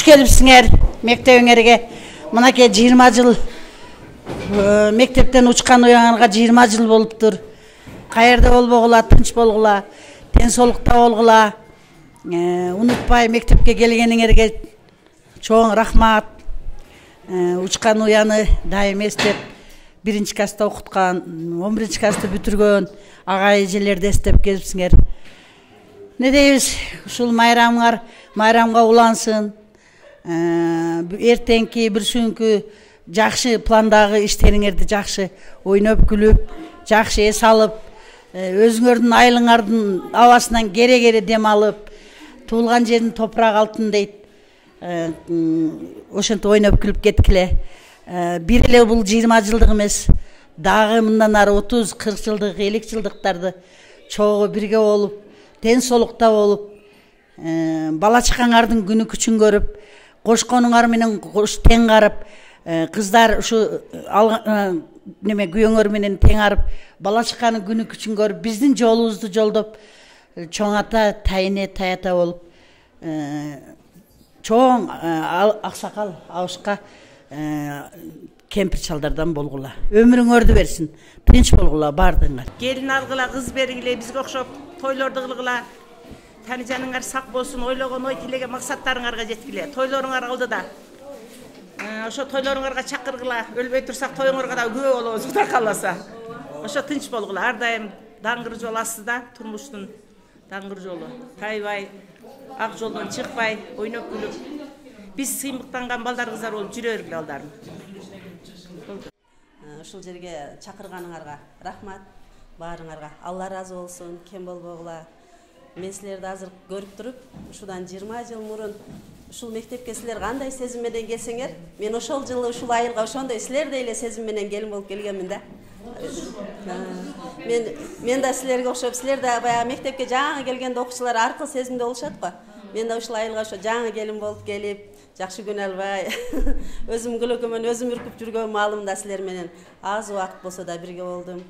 келипсиңер мектебиңерге. Мынакей 20 жыл мектептен учкан уяңарга 20 жыл болуптур. Каерде болбогула, тынч болгула, тен соолукта болгула. Унутпай мектепке келгениңерге чоң рахмат. Учкан уяны дайым эстеп, 1-класста окуткан, 11-класты бүтүргөн агай эжелерди эстеп келипсиңер. Не дейбиз, ушул майрамга улансын. Эртеңки, бүрсүнкү жакшы пландагы иштериңерди жакшы ойноп күлүп, жакшы эс алып, өзүңөрдүн айылыңардын абасынан кере дем алып, туулган жердин топурак алтын дейт. Ошентип ойноп күлүп кеткиле. Бир эле бул 20 жылдык эмес, дагы мындан ары 30-40 жылдык, 50 жылдыктарды чогуу бирге болуп, тен соолукта болуп, бала чакаңардын күнү күчүн көрүп, кошконуңар менен кош тең карып, кыздар ушу неме күйөөңөр менен тең арып, бала чаканын күнү күчүн көрүп, биздин жолубузду жолдоп, чоң ата, тайыне, таята болуп, чоң аксакал абышка кемпир чалдардан болгула. Өмүрүңөрдү берсин, тынч болгула бардыңар. Келин алгыла, кыз бергиле, бизге окшоп тойлорду кылгыла. Тани жаныңар сак болсун, ойлогон ой тилеген максаттарыңарга жеткиле. Тойлоруңар алдыда. Ошо тойлоруңарга чакыргыла, өлбөй турсак тоюңарга да күбө болобуз, Кудай кааласа. Ошо тынч болгула, ар дайым даңгыр жол астыда, турмуштун даңгыр жолу. Тайбай, ак жолдон чыкпай, ойноп күлүп. Биз сыймыктанган балдар кыздар болуп жүрө бергиле балдарын. Ушул жерге чакырганыңарга рахмат, баарыңарга. Алла разы болсун, кем болбогула. Мен силерди азыр көрүп туруп, ушудан 20 жыл мурун ушул мектепке силер кандай сезим менен келсеңер, мен ошол жылы ушул айылга ошондой силердей эле сезим менен келин болуп келгенмин да. Мен да силерге окшоп, силер да баягы мектепке жаңы келгенде окуучулар аркы сезимде болушат го. Мен да ушул айылга ошо жаңы келин болуп келип, жакшы күн албай, өзүм күлөкөмөн, өзүм үркүп жүргөн маалымда силер менен аз убакыт болсо да бирге болдум.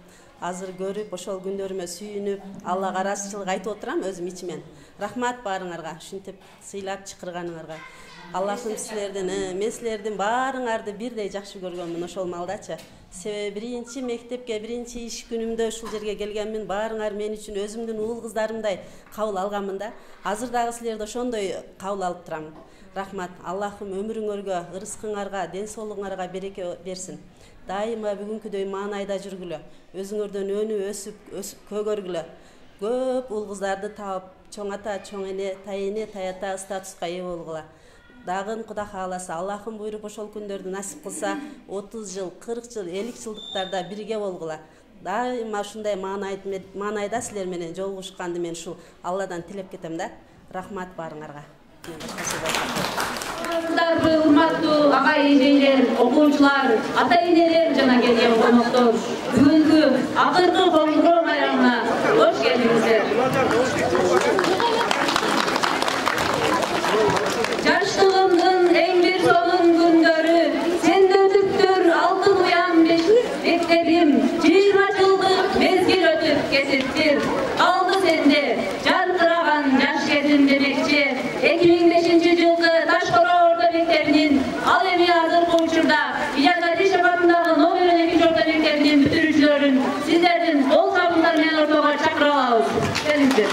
Азыр көрүп, ошол күндөрүмө сүйүнүп, Аллага ыраазычылык айтып отурам өзүм ичимен. Рахмат баарыңарга, ушинтип сыйлап чакырганыңарга. Аллахым силердин, мен силердин баарыңарды бирдей жакшы көргөнмүн ошол маалдачы. Себеби биринчи мектепке, биринчи иш күнүмдө ушул жерге келгенмин, баарыңар мен үчүн өзүмдүн уул кыздарымдай кабыл алганмын да. Азыр дагы силерди ошондой кабыл алып турам. Рахмат. Аллахым өмүрүңөргө, ырыскыңарга, ден соолугуңарга береке берсин. Дайыма бүгүнкүдөй маанайда жүргүлө. Өзүңөрдөн өнүп, өсүп көгөргүлө. Көп уул кыздарды таап, чоң ата, чоң эне, тайыне, таята статуска ээ болгула. Дагы Кудай кааласа, Аллахым буйруп ошол күндөрдү насип кылса, 30 жыл, 40 жыл, 50 жылдыктарда бирге болгула. Дайыма ушундай маанайда силер менен жолугушканды мен ушул Алладан тилеп кетем да. Рахмат баарыңарга. Урматтуу агай эжелер, окуучулар, ата энелер жана келген коноктор, бүгүнкү акыркы коңгуроо майрамына кош келиңиздер. Жаштыгымдын эң бир сонун күндөрү, сендердиктер алтын уян мектебим, 20 жылдык мезгил өтүп кетиптир. Калды сенде жаркыраган жаш кезим демекчи. 2005 жылкы Ташкороо орто мектебинин, ал эми азыркы учурда Ижазат Ишев атындагы номер 2 орто мектебинин бүтүрүүчүлөрүн сиздердин кол сабыңдар менен ортого чакырып алабыз. Келиңиздер.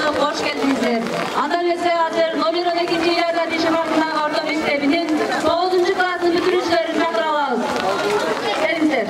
kutladık, hoş geldinizler. Antalya hazır Nobel 12. İlyas Adil Şafak'ın orta mektebinin 9. klasını bitirişlerini çakıra alalım. Gelinizler.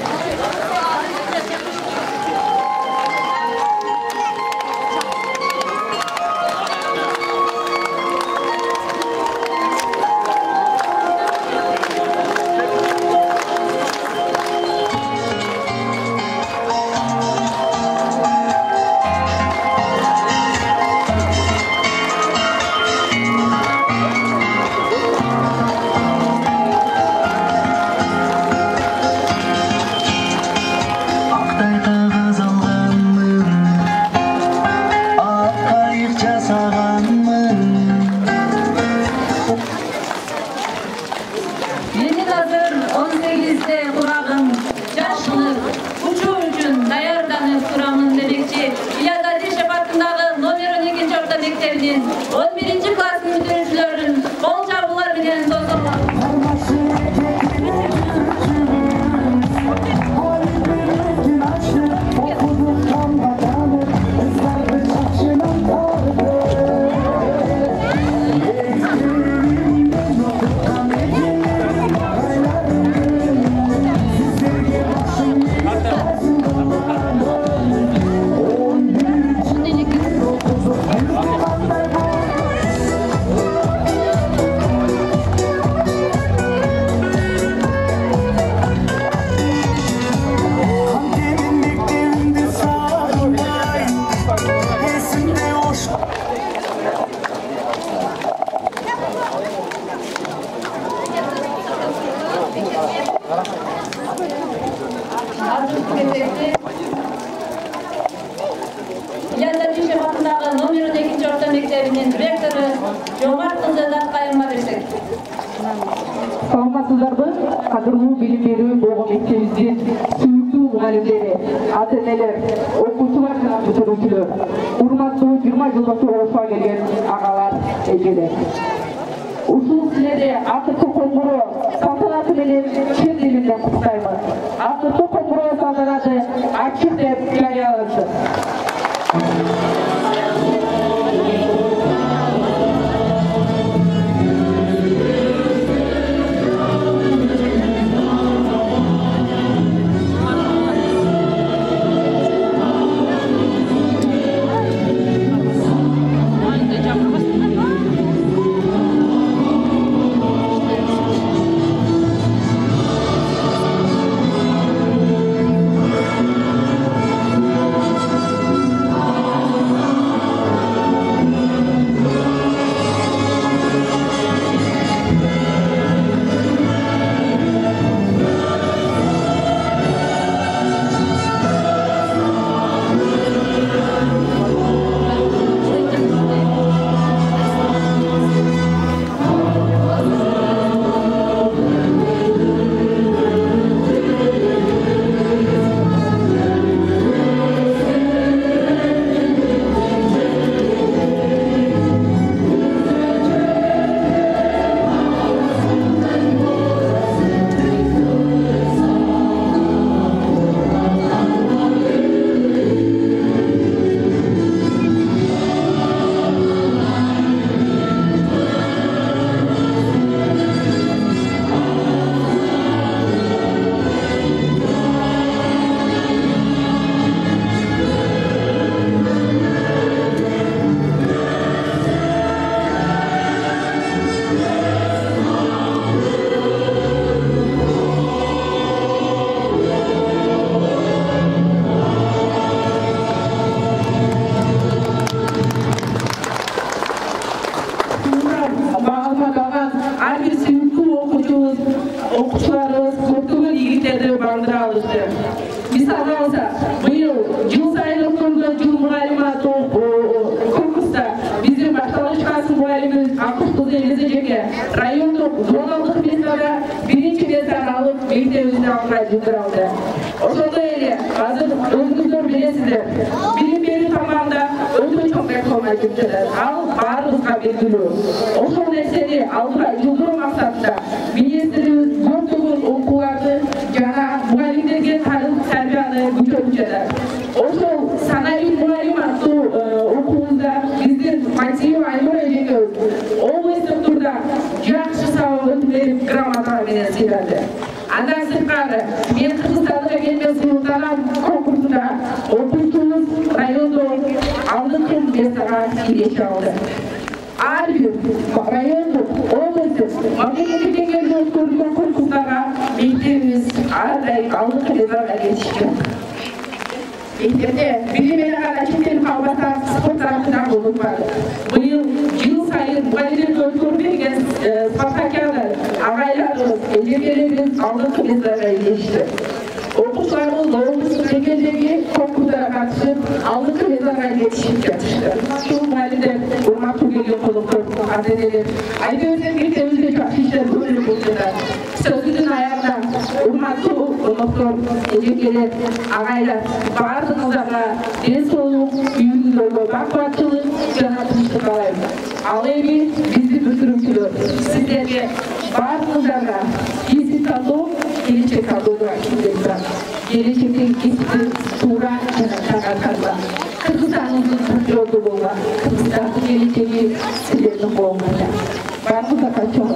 Ошол санарип muallim аттуу окуубузда биз мен Кыргызстанга келген сыйлықтаған конкурсында окуучубуз райондо алдыңкы месторго киреши алды. Ар бир райондук, облустук, мамлекеттик деңгээлде өткөрүлгөн конкурстарга мектебибиз ар дайым алдыңкы месторго жетишкен. Мектепте билим менен гана чектелип калбаса, спорт тарапынан болуппады. Быйыл жыл сайын мұғалімдерге өткөрүп берген спартакиада агайларыбыз, эжекелерибиз алдыңкы месторго жетишти. Окуучуларыбыз облустук деңгээлдеги конкурстарга катышып, алдыңкы месторго жетишип жатышты. Ушул мұғалимдер, урматтуу келген коноктор, ата-энелер, айдөөбүздүн мектебибизде жакшы иштер көрүлүп жатат. Сөзүнүн аягында урматтуу коноктор, эжекелер, агайлар, баардыгыңыздарга ден соолук, үйүңүздөргө бак-кубатчылык жана тынчтык каалайм. Ал эми биздин бүтүрүүчүлөр, сиздерге баардыгыңыздарга кесип тандоо, келечек тандоого киргизет. Келечектеги кесипти туура жана таңатканда. Кыргызстаныбыздын жолдо болгон, Кыргызстандын келечеги силердин колуңузда. Баарыңыздарга чоң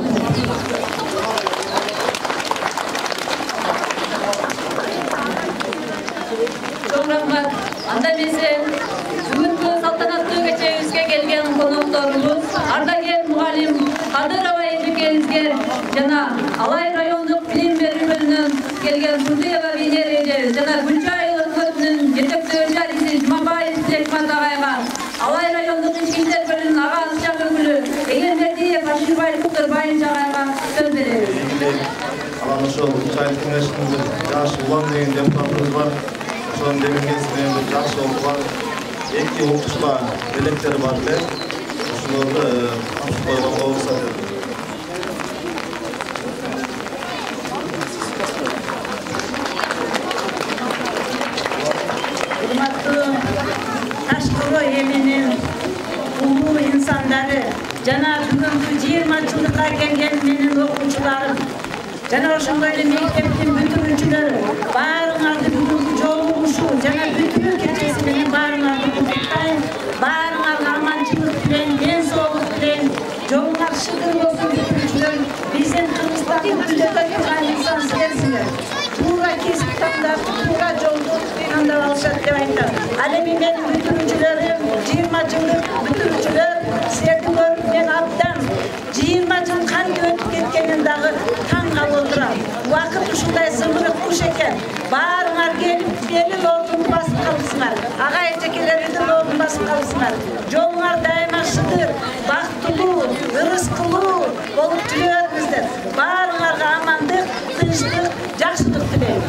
рахмат. Анда эмесе бүгүнкү салтанаттуу кечебизге келген конокторубуз ардагер мугалим Кадырова эжекебизге жана Алай райондук билим берүү бөлүмүнөн келген Турдиева Венера эжебиз жана Гүлчай өлкөсүнүн жетектөө жариси Жумабаев Жекмат агайга, Алай райондук ички иштер бөлүмүнүн ага атчак өкүлү Эгембердиев Ашырбай Байыч агайга сөз беребиз. Анан ошол Гүлчай кеңешинин жаш улан деген депутатыбыз бар. Ошонун демекесинен бир жакшы окуган эки окуучула электер бар эле. Ошолорду катышып койгонго уруксат этти. Урматтуу Ташкыроо элинин улуу инсандары жана бүгүнкү 20 жылдыкка келген менин окуучуларым жана ошондой эле мектептин бүтүрүүчүлөрү баарыңарды бүгүнкү жолугушуу жана бүтүрүү кечеси менен баарыңарды куттуктайм. Баарыңарга аманчылык тилейм, ден соолук тилейм. Жолуңар шыгыр болсун бүтүрүүчүлөр. Биздин Кыргызстанды түзөтө турган инсан силерсиңер. Туура кесип тандап, туура жолду тандап алышат деп айтам. Ал эми менин бүтүрүүчүлөрүм, 20 жылдык бүтүрүүчүлөр, силерди көрүп мен абдан 20 жыл кантип өтүп кеткенин дагы таң калып отурам. Убакыт ушундай зымырык куш экен. Баарыңар келип, бели лоотун басып калыпсыңар. Ага эжекелердин лоотун басып калыпсыңар. Жолуңар дайыма шыдыр, бактылуу, ырыскылуу болуп жүрө бериңиздер. Баарыңарга амандык, тынчтык, жакшылык тилейм.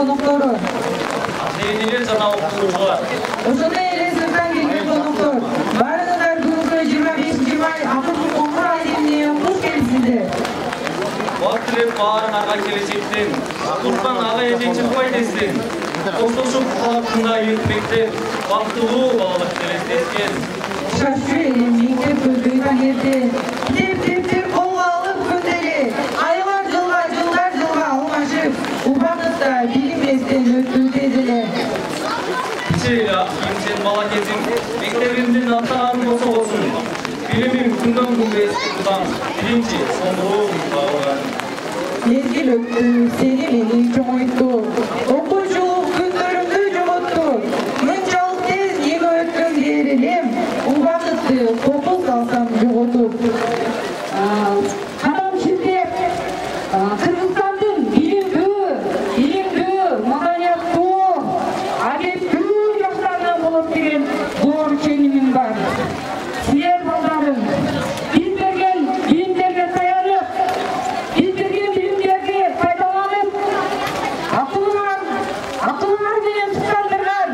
коноктору. Ата-энелер жана окуучулар. Ошондой эле сырттан келген коноктор. Баарыңыздар бүгүнкү 25 май акыркы коңгур айымына куш келипсиздер. Бак тилеп баарыңарга келечектен, Турпан ага эжекчи пайдасынан коштошуп калаптында өтмектен бактылуу балалык телестеткен. Шашы мектеп көздөйгөн жерде теп колго алып күндөлү айлар жылга алмашып убакытта билим эстен өтүп эле. Кичээ кийимчен бала кезим мектебимдин аттаганы болсо билимим күндөн күнгө эсип турган биринчи сомдуу багыган. Мезгил өттү, сени мени чоңойту, окуучулук күндөрүмдү жоготту. Мынчалык тез эми өткөн дер элем, убакытты копус алсам жоготуп. Кадам шилтеп, Кыргызстандын билимдүү, маданияттуу, адептүү жаштарынан болот деген зор ченемим бар. Силер балдарым, биз берген билимдерге таянып, пайдаланып, акылыңар менен суктандырган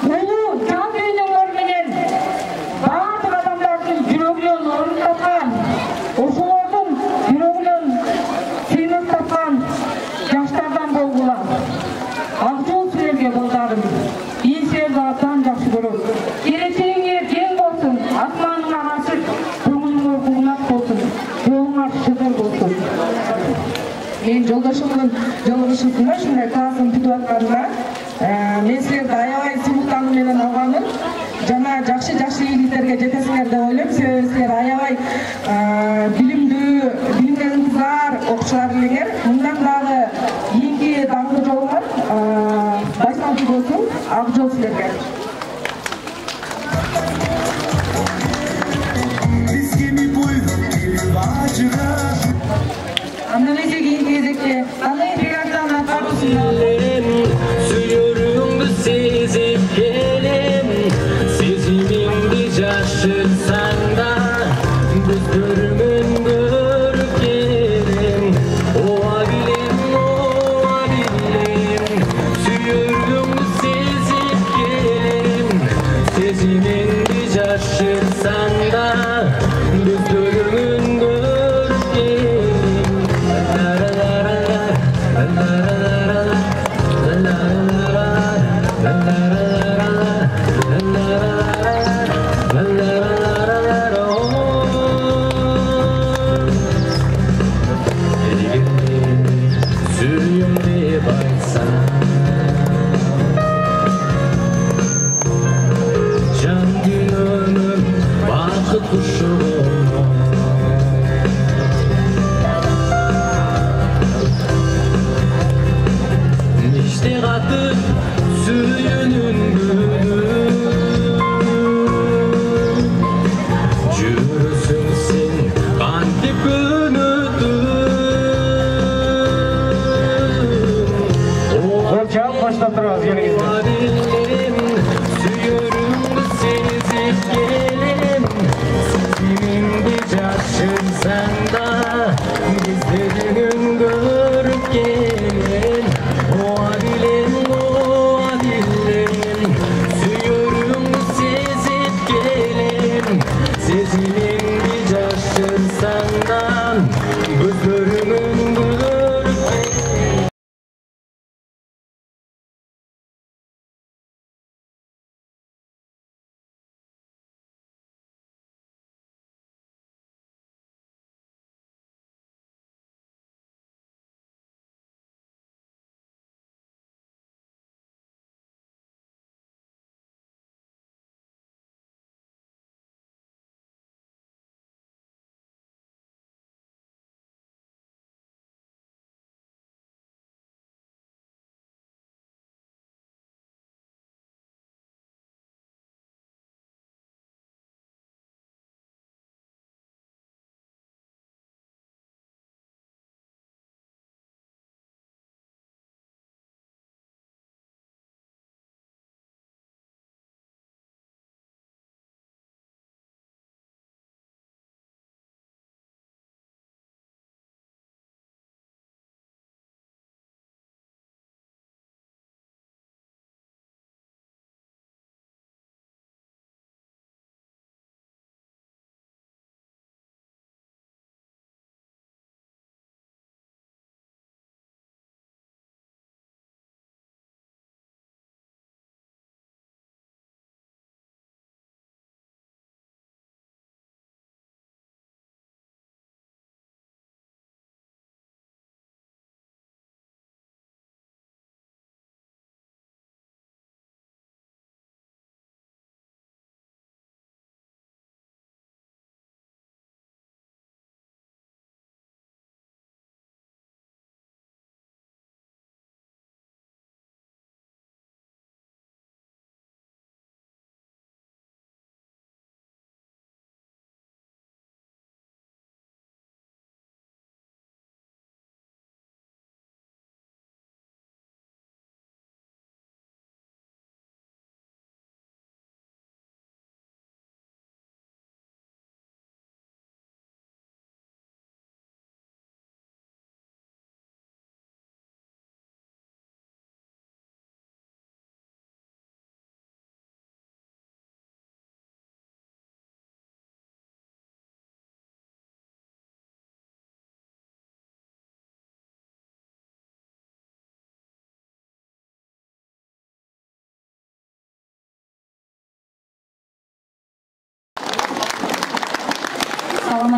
улуу жан дүйнөңөр менен баардык адамдардын жүрөгүнөн орун тапкан, ошолордун жүрөгүнөн сыйынып тапкан жаштардан болгула. Ак жол силерге балдарым, мен силерди абдан жакшы көрөм. Келечегиңер кең болсун, асманыңар ачык, көңүлүңөр куунак болсун, жолуңар шыгыр болсун. Мен жолдошумдун жолугушусунда ушундай классым бүтүп атканына мен силерди аябай сыйлыктануу менен алганмын. Жана жакшы ийгиликтерге жетесиңер деп ойлойм. Себеби силер аябай билимге ынтызар окуучулар элеңер. Мындан дагы кийинки даңгы жолуңар байсалдуу болсун. Ак жол силерге. Андан эже кийинки кезекте кандай бригаданы аткаруусун Suyurumdu sezip gelem, sezimimdi şaşırsan da, gözlerimin görüp gelem. Oğa bilem, suyurumdu sezip gelem, sezimimdi şaşırsan da, gözlerimin görüp gelem.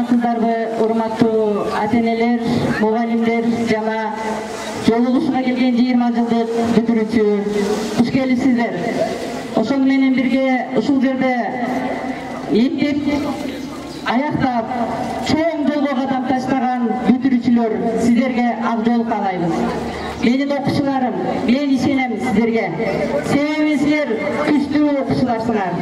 саламатсыздарбы, урматтуу ата-энелер, мугалимдер жана жолугушууга келген 20 жылдык бүтүрүүчү, куш келипсиздер. Ошол менен бирге ушул жерде эптеп аяктап чоң жолго кадам таштаган бүтүрүүчүлөр сиздерге ак жол каалайбыз. Менин окуучуларым, мен ишенем сиздерге. Себеби силер күчтүү окуучуларсыңар.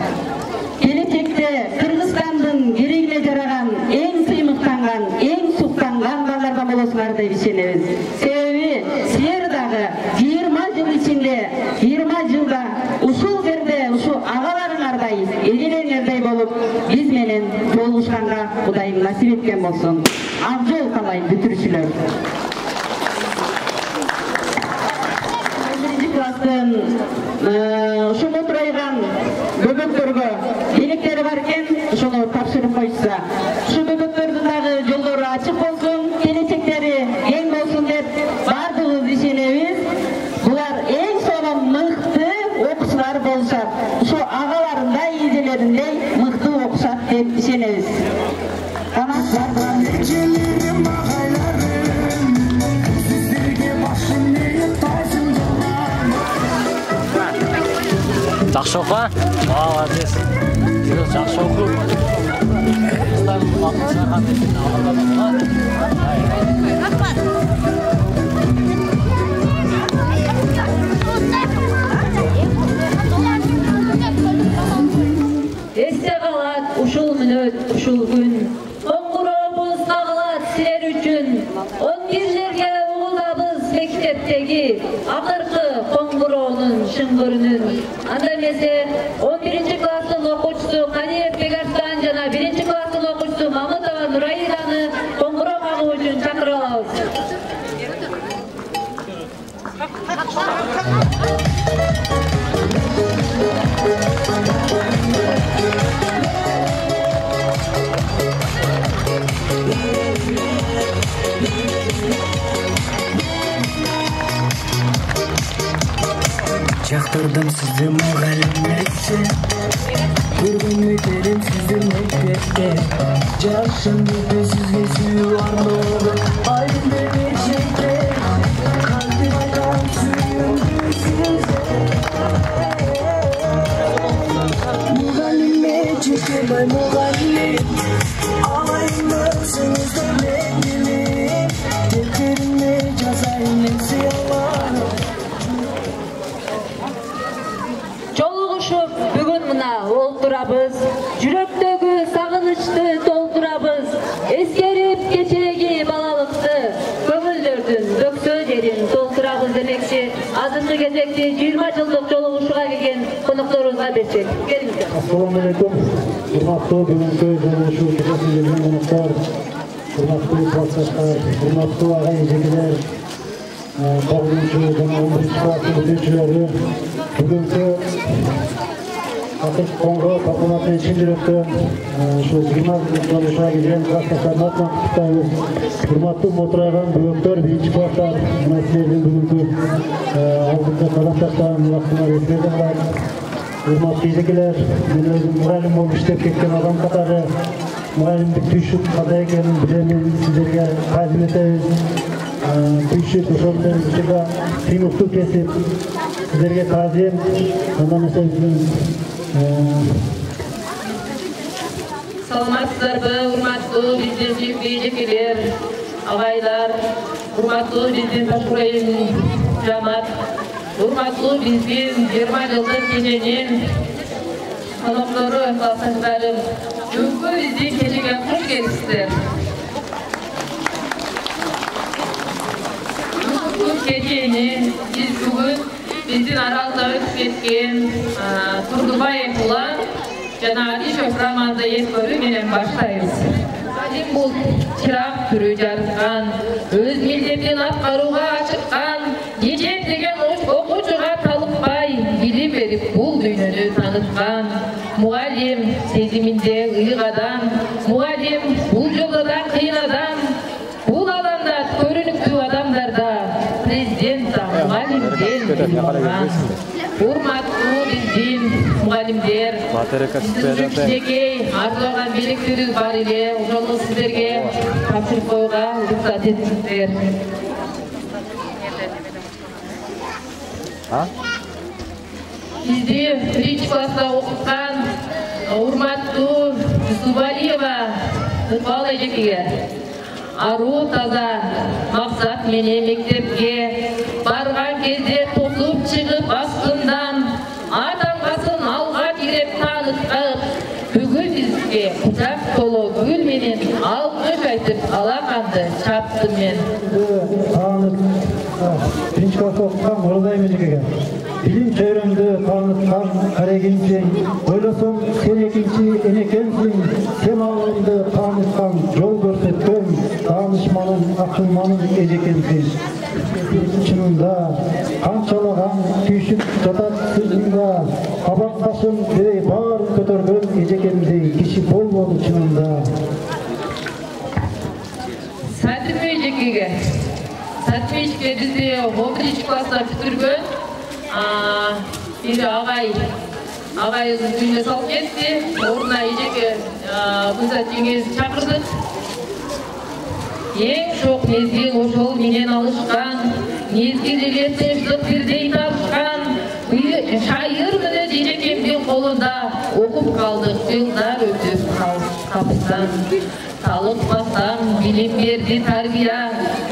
Келечекте Кыргызстандын керегине жараган, эң сыймыктанган, эң суктанган балдардан болосуңар деп ишенебиз. Себеби силер дагы 20 жыл ичинде, 20 жылда ушул жерде, ушу агаларыңардай, эжелериңердей болуп, биз менен жолугушканга Кудайым насип эткен болсун. Ак жол каалайм бүтүрүүчүлөр. Ушул отурайган бөбөктөргө белектери бар экен, ошону тапшырып койса. Ушул бөбөктөрдүн дагы жолдору ачык болсун, келечектери кең болсун деп бардыгыбыз ишенебиз. Булар эң сонун мыкты окуучулар болушат. Ошо агаларындай, эжелериндей мыкты окушат деп ишенебиз. Жақсы оқа? Молодец. Жақсы оқу. Есте қалат ушул мүнөт, ушул күн. Коңгурообуз кагылат силер үчүн. 11-лерге угулабыз мектептеги акыркы коңгуроонун шыңгырынын. Анда эмесе 11-ci класстын окуучусу Каниев Бегарстан жана 1-ci класстын окуучусу Мамытова Нурайданы коңгуроо кагуу үчүн чакырып алабыз. Жактырдым сизди мугалимметчи, көргөн өтерим сизди мектепте. Жашымды сизге сүйүү арноо, айдын берешекте. Кантип айтам сүйүүмдү сизге. Мугалимметчи, келбай мугалим, алайын өзүңүздө мендили. Тектериме жазайын мен сыялар. Жолугушуп бүгүн мына олтурабыз, жүрөктөгү сагынычты толтурабыз, эскерип кечеги балалыкты, көңүлдөрдүн бөксө жерин толтурабыз демекчи. Азыркы кезекте 20 жылдык жолугушууга келген конокторубузга берсек. Келиңиздер. Ассаламу алейкум. Урматтуу бүгүнкү жолугушуу кечесине келген коноктор, урматтуу классташтар, урматтуу ага-эжелер, тогузунчу жана 11-ci класстын бүтүүчүлөрү, бүгүнкү акыркы коңгуроо тапкырларын чын жүрөктөн ушул 20 жолугушууга келген классташтардын атынан куттуктайбыз. Урматтуу мотурайган бөбөктөр, 1-ci класстар, мына силердин бүгүнкү алдыңкы кадам ташкан убактыңар эстерде калат. Урматтуу эжекелер, мен өзүм мугалим болуп иштеп кеткен адам катары мугалимдик түйшүк кандай экенин билемин, сиздерге таазим этебиз. Түйшүк ошол менен учурда кыймыктуу кесип, сиздерге таазим. Андан Саламатсыздарбы, урматтуу биздин сүйүктүү эжекелер, агайлар, урматтуу биздин Ташкурайым жамаат, урматтуу биздин 20 жылдык кеченин коноктору, классташтарым, бүгүнкү биздин кечеге куш келипсиздер. Кечени биз бүгүн биздин аралда өтүп кеткен Турдубаев улан жана Адишев Романды эскөрүү менен баштайбыз. Бул чырак түрү жарыткан, өз милдетин аткарууга ачыккан, эжек деген окуучуга талыкпай билим берип бул дүйнөнү таныткан. Мугалим сезиминде ыйык адам, мугалим бул жолдо да кыйын адам, бул аламда көрүнүктүү адамдарда президент да мугалим muallimler, hurmattуу биздин muallimler, биздин кичинекей арзуган белектериңиз бар эле, ошону сиздерге тапшырып коюуга уруксат этиңиздер. Бизди 1-класста окуткан урматтуу Зубалиева Ыкбал эжекеге аруу таза максат менен мектепке барган кезде тосуп чыгып астындан атангасын алга кирип тааныткан бүгүн бизге кучак толо гүл менен алкыш айтып алаканды чаптым мен. 1-класста окуткан Оразай эжекеге билим чөйрөңдү таныткан карегинчең, ойлосоң сен экинчи энекенсиң, сен ауылыңды таныткан, жол көрсөткөн, таанышманын, акылманын эжекенсиң. Чынында канчалаган түйшүк жатат сыртында, кабак башын дебей баарын көтөргөн эжекемдей киши болбоду чынында. Сатырмы эжекеге? Сатырмы эжекеге бизди 11-класста бүтүргөн bir ağayızın düğüne salып кетти. Ордуна эжеке мырза жеңиз чакырдык. Эң чоң мезгил ошол менен алышкан, мезгил эле тынчтык бирдей табышкан. Шайыр менен эжекемдин колунда окуп калдык, жылдар өтүп капыстан. Талыкпастан билим берди тарбия,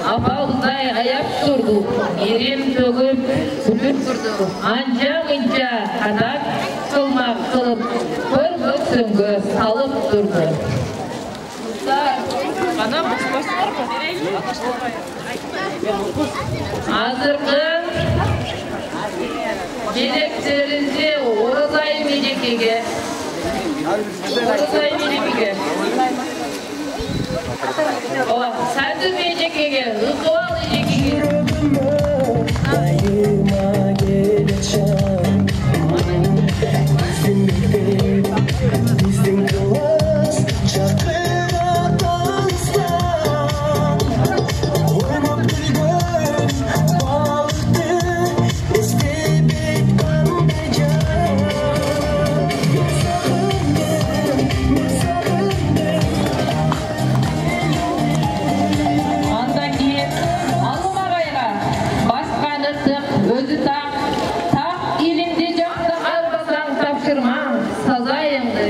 апалдай аяп турду, мерем төгүп күлүп турду. Анча-мынча кадак кылмак кылып, көргөксөнгө салып турду. Азыркы желектеринде Оразай эжекеге Сатыр эжекеге, Ыкбал эжекеге.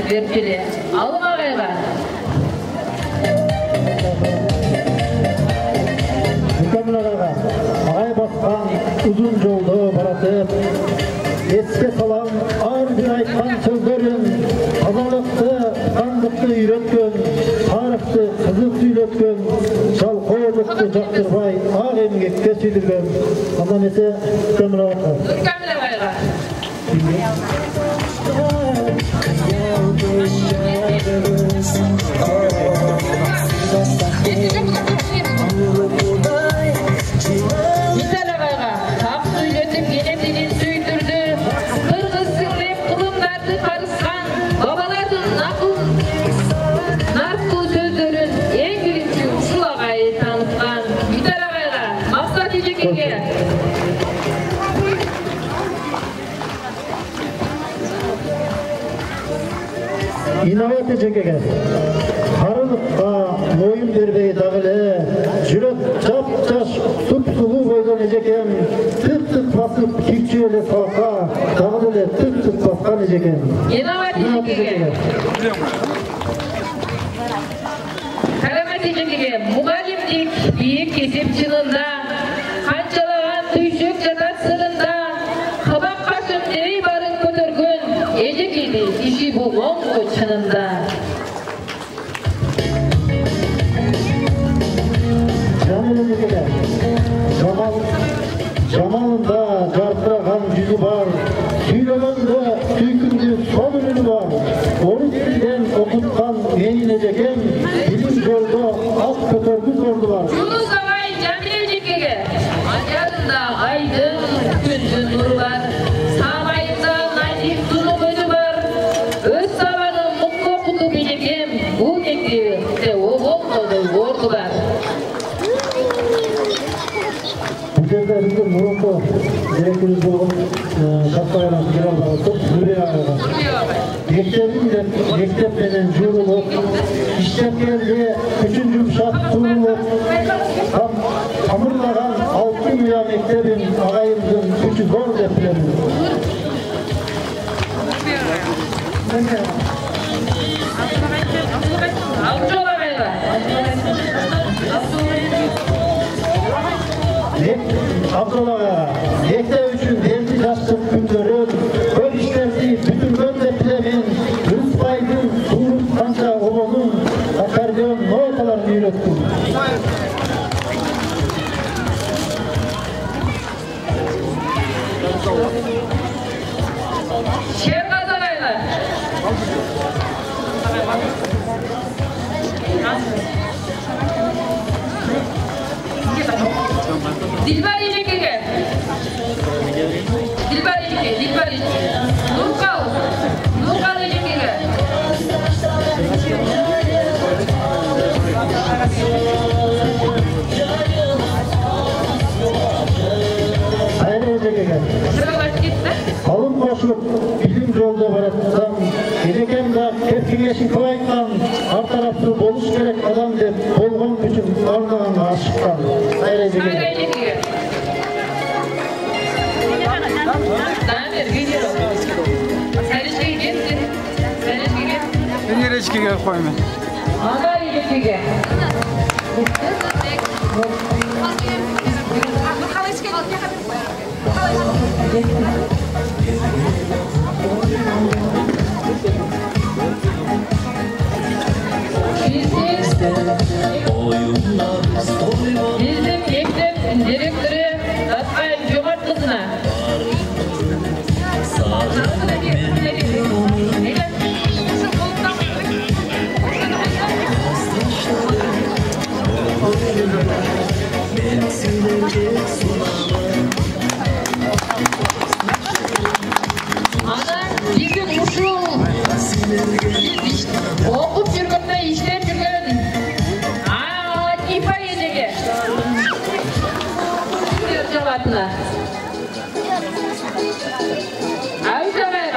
Беркеле, алым ағайға. Мүкәміл ағайға, ағай басқан ұзын жолды баратып, еске салам ар бір айтқан сөздерін, тазалықты, қандықты үйреткен, тарихты қызық сөйлеткен, жалқаулықты жақтырбай, ақ емгекке сүйдірген. Андан есе Мүкәміл ағайға. Мүкәміл ағайға. Güzel ağayga tak söyletip genemdinin süydürdü. Kırgız sürlep kılımlardı karışkan. Babalardın narkul sözlerin en birinci uşul ağayı tanıtkan. Güzel ağayga maksat ejekeге. İnovat ejekeге, karılıkka moyun berбей dagile, жүрөк çap-çaş, sup-sulu boydan ejekem, tık-tık basıp kikçüyle salka, dagile tık-tık baskan ejekem. İnovat ejekeге. Karamat ejekeге, mugallimdik biyik kesip çınında, kançalagan tüyşük jatat sırında, kabak başım debey barın kötörgön, ejekeli işi болгон го чынында. Jamalında jarkıragan yüzü var, süylөгөндө süykүндү сол үнү var. Onu derinden okutkan eyin ejekem, bilim joldo alt kötörgüz ordu var. Yunus ağay Jamil ejekeге, ajarında aydın күндүн nuru var, samayında nazik sunu gönü var. Öz sabanı mutlu okutup ejekem, bu mektebi oğolmadı ordu var. Bu жерде биздин мурунку Mülkünüz olun. Katlayalım. Biraz aldık. Buraya alalım. Mektepten jurulup, işletmelde üçün yumuşak kurulup, tamırlagan 6 milyon mektebin ağayımızın üçü zor depremi. Abdullah mektep üçün belki yaşlı gündörün, öl işlerdi bütün ön depremin, Rıfay'dın, Tuğrul Kanca oğlunun akordeon notalarını ürettim. Şer kazanaylar. Dilber Yecek'e. Dilber Yecek'e. Nurkal Yecek'e. Hayır Yecek'e. Kalın koşup bizim yolda baratmadan, Yecek'en de tepkileşin koyayken, her taraflı boluş gerek adam de bolğun bütün ardağına aşıktan. Hayır Yecek'e. Nereye koyma? Ana Yecek'e. Bizim mektep direktörü Tatbayım Cömert kızına. Ana bizim uşul okup жүргенде işlep жүрген İfa Yecek'e cevapına Ayşe'ye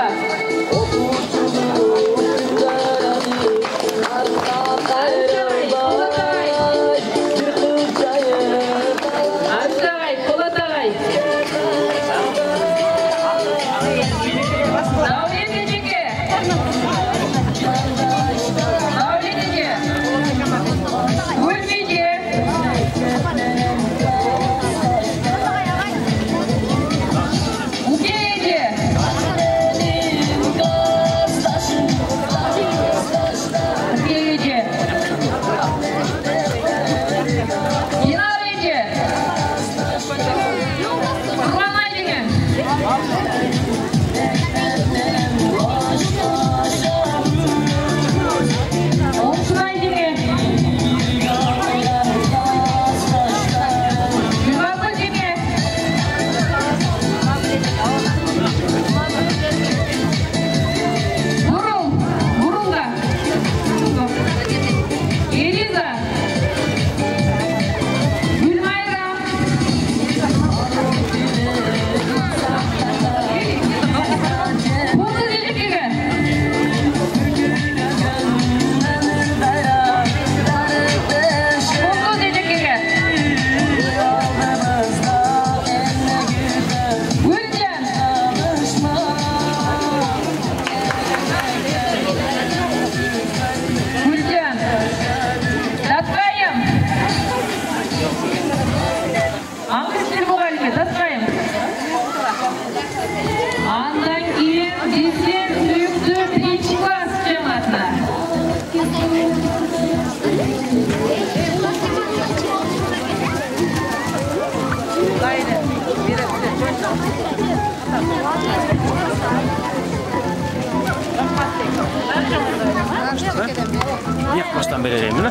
Yakmastan vereceğim mi?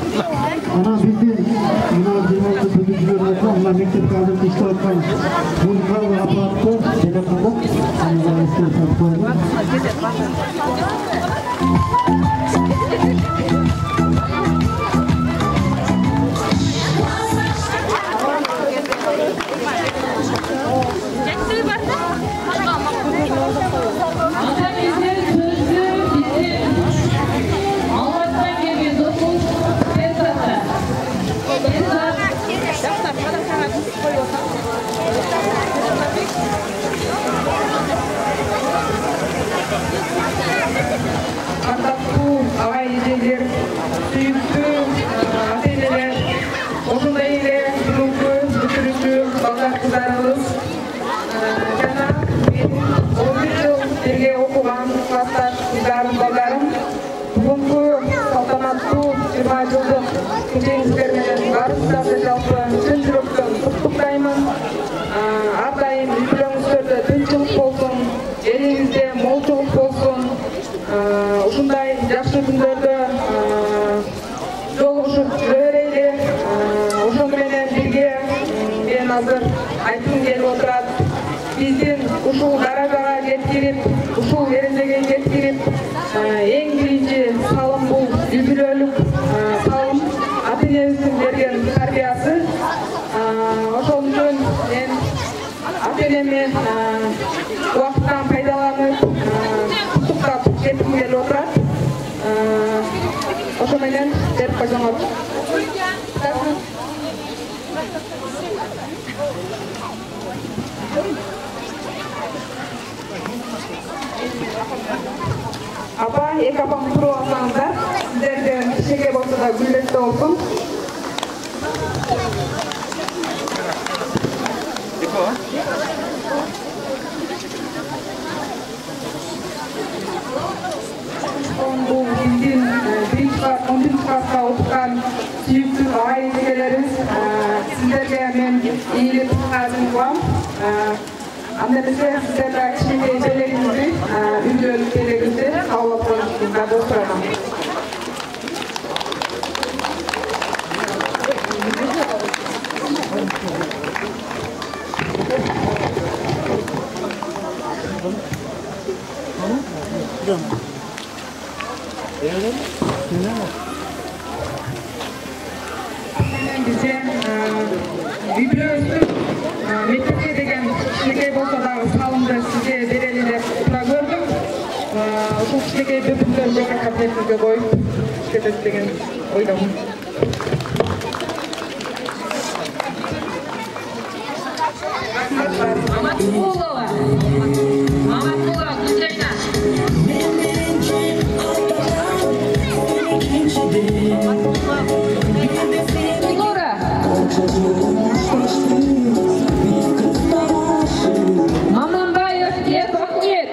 Ana bizim inanılmaz büyücüler var. Onlar mektep kaldırıp işte okuyan Nurkal ve aparatta telefonda anılar istiyorsan koyalım. Geçti mi? бүгүнкү салтанаттуу 20 жылдык жеңиштериңиздер менен баарыңыздарды жалпы чын жүрөктөн куттуктаймын. Ар дайым үй бүлөңүздөрдө тынччылык болсун, элиңизде молчулук болсун. Ушундай жакшы күндөрдө жолугушуп жүрө берели. Ошону менен бирге мен азыр айткым келип отурат. Биздин ушул даражага жеткирип, ушул эрежеге жеткирип, эң биринчи салым бул үй бүлөлүк салым, ата-энебиздин берген тарбиясы. Ошол үчүн мен ата-энеме убакыттан пайдаланып, куттуктап кетким келип отурат. Ошо менен берип койсоңор. Апа, эки апам туруп алсаңыздар, сиздерден кичине болсо да гүлдөктө болсун. Бул биздин 11 класска окуткан сүйүктүү айыл-эжелерибиз, сиздерге мен ийгилик таасирин кылам. Анда эмесе сиздер да кичинекей белегиңизди, үй бүлөлүк белегиңизди кабыл алып коюңузду сурайм. Бизде үй бүлөбүздүн мектепке деген кичинекей болсо дагы салымды сизге берели деп тура көрдүм. Ушул кичинекей бүткүндөрдү жеке кабинетиңизге коюп кетет деген ойдомун. Аматкулова Гүлжайна. Нура. Маманбаев Ербахмет.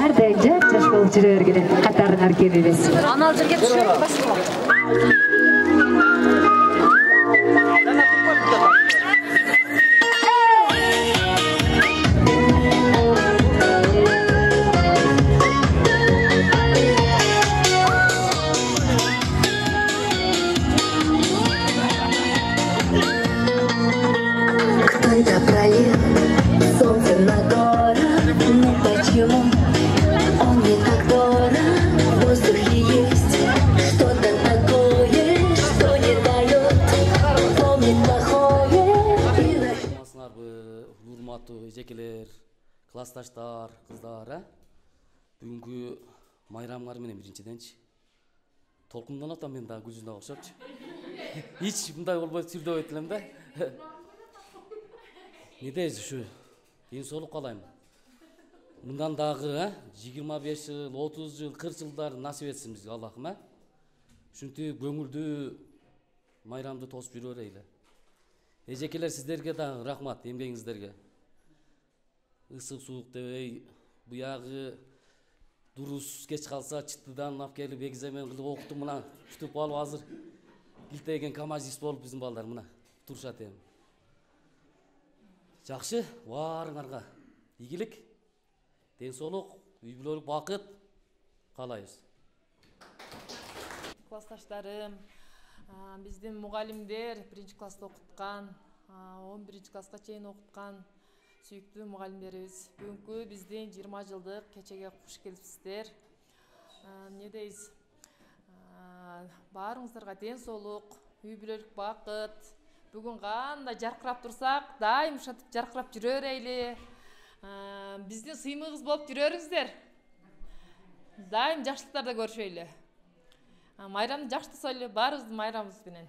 ар дайым жаш болуп жүрө бергиле, катарыңар кебебиз. Анал жерге түшүрүп эжекелер, классташтар, кыздар, бүгүнкү майрамыңар менен биринчиденчи толкунданып атам мен дагы күзүнө окшопчу. Эч мындай болбой сүрдөбөйт элем да. Не дейсиз ушу? Ден соолук каалайм. Мындан дагы 25 жыл, 30 жыл, 40 жылдар насип этсин бизге Аллахым, Ушинтип көңүлдүү майрамды тосуп жүрө берели. Эжекелер сиздерге дагы рахмат эмгегиңиздерге. Ысык суук дебей, буягы дурус кеч калса чыттыдан алып келип экзамен кылып окутуп мына күтүп алып азыр илтеген камазист болуп биздин балдар мына турушат эми. Жакшы, баарыңарга ийгилик, ден соолук, үй бүлөлүк бакыт каалайбыз. Классташтарым, биздин мугалимдер 1-класста окуткан, 11-класска чейин окуткан сүйүктүү мугалимдерибиз. Бүгүнкү биздин 20 жылдык кечеге куш келипсиздер. Не дейсиз? Баарыңыздарга ден соолук, үй бүлөлүк бакыт. Бүгүн кандай жаркырап турсак, дайым ушантип жаркырап жүрө берели. Биздин сыймыгыбыз болуп жүрөрүңүздөр. Дайым жакшылыктарды көрүшөйлү. Майрамды жакшы тосойлу, баарыбыздын майрамыбыз менен.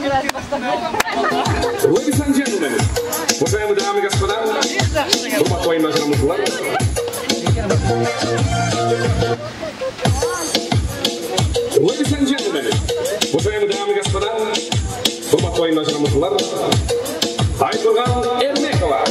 Ladies and gentlemen, уважаемые дамы и господа, урматтуу айнажарымыздар. Ladies and gentlemen, уважаемые дамы и господа, урматтуу айнажарымыздар, Айтурган Эрмекова.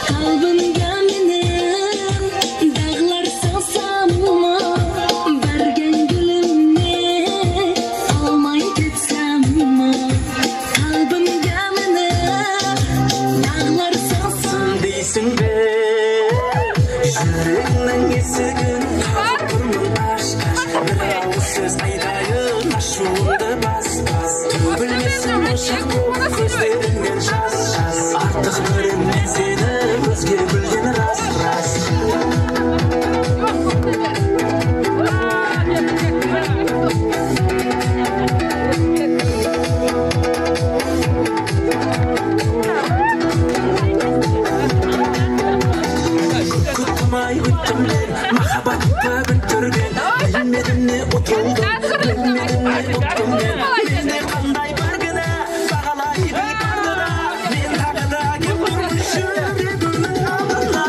Kalbimga menin dağlar salsamma, bergen gülümni almay ketsem. Kalbimga menin dağlar salsam deysin be, yüreğinin esigin kalbimın aşk aşk, bir ağız söz aydayın aşığında bas bas. Tübülmesin boşak bu gözlerinden şas şas, artık görünmez seni özge bilgen ras ras. Kutmay bittim ben, mahabatta bitirgen, bilmedim ne otuldum, bilmedim ne ottum ben. Mende kanday bargıda, bağalayıp bargıda, men haqıda kim durmuşum dedimin alına.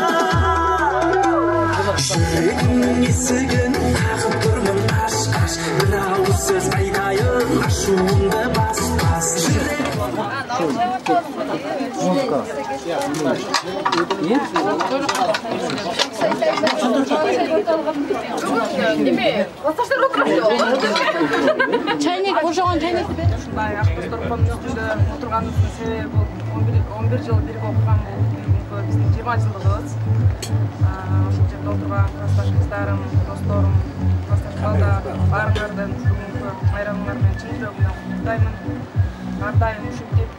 Yüreğimin esigin tağıp durmun aşk aşk, bir ağız söz aydayın aşığımda bas bas. Çaynik, boşalan çaynik. Ушундай Акбоз Торкомдун үстүндө отурганыбыздын себеби 11 жыл бирге окуган бүгүнкү биздин 20 жылдыгыбыз. Ошол жерде отурган классташ кыздарым, досторум, классташ балдар, баарыңардын бүгүнкү майрамыңар менен чын жүрөгүмөн куттуктаймын. Ар дайым ушинтип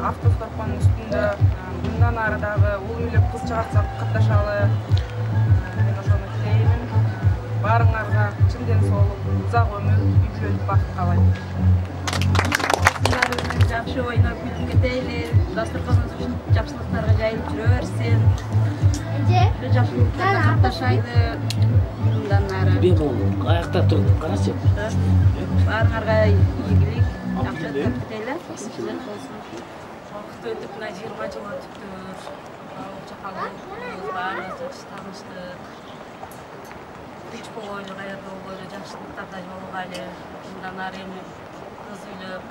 Акбоз Торкомдун үстүндө мындан ары дагы уул үйлөп кыз чыгарсак катташалы. Мен ошону тилеймин. Баарыңарга чын ден соолук, узак өмүр, үй бүлөлүк бакыт каалайм. Жакшы ойноп күлүп кетели, дастарханыбыз ушул жакшылыктарга жайылып жүрө берсин. Жакшылыктарга катташайлы. Мындан ары. Ben ayakta durdum, karası. Баарыңарга ийгилик, жакшы өтүп кетели. Вакыт өтүп, мына 20 жыл өтүптүр. Чакалыбыз баарыбыз жакшы тааныштык. Hiç boğuyla kayarda boğuyla жақшылықтарда жолугайлы. Мындан ары эми кыз үйлөп,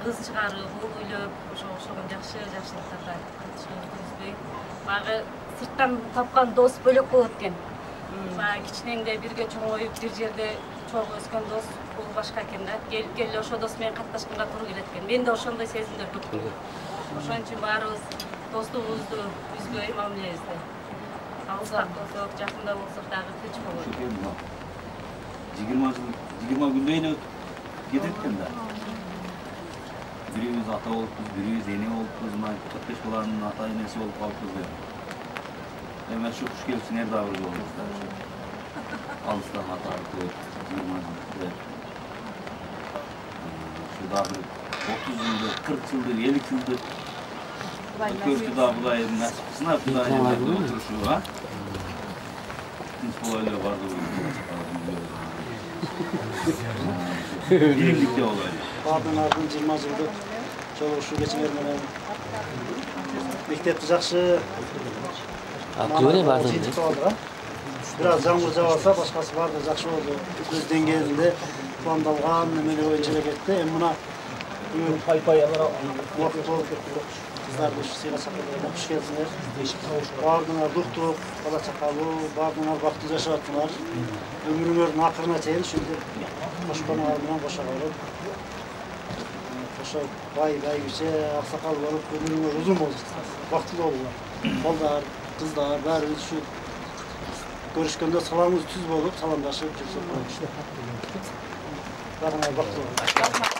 кыз чыгарып, уул үйлөп, ошого жакшылыктарда катышыбызды үзбөй. Баягы сырттан тапкан дос бөлөк болот экен. Баягы кичинеңде бирге чоңоюп, бир жерде чогуу өскөн дос бул башка экен да. Келип ошо дос менен катташканга туура келет экен. Менде ошондой сезимдер тутту. Ошон үчүн баарыбыз достугубузду үзбөй мамилебизди. Алсак болсок, жакында болсок дагы тынч болот. 20 күндөн кетет экен да. Бирибиз ата болуппуз, бирибиз эне болуппуз, мына 45 баланын ата энеси болуп калыппыз деп. Эми ушу куш келипсиңер дагы бир жолубуз да. Алыстан ата көп 20 жыл. Ушу дагы 30 жылдыр, 40 жылдыр, 50 жылдыр. Көптү да Кудай насип кылсын, Кудай отурушу, а? Тынч болойлу бардыгы. Биримдикте болойлу. Бардыңардын 20 жылдык жолугушуу кечиңер менен мектепти жакшы жетип калдык. Бир аз жаңбыр жаап алса, башкасы баары жакшы болду. Өз деңгээлинде пландалган эмелер боюнча эле кетти. Эми мына убакыт болуп кыздарды сыйга чакырып куш келсиңер. Баардыгыңар дуктук, бала чакалуу, баардыгыңар бактылуу жашап аттыңар. Өмүрүңөрдүн акырына чейин ушинтип кошконуңар менен кошо калып, ошо байгиче аксакал болуп өмүрүңөр узун болсун, бактылуу болуңар. Балдар, кыздар баарыбыз ушу көрүшкөндө саламыбыз түз болуп, саламдашып жүрсөк болот. Баарыңар бактылуу болуңар.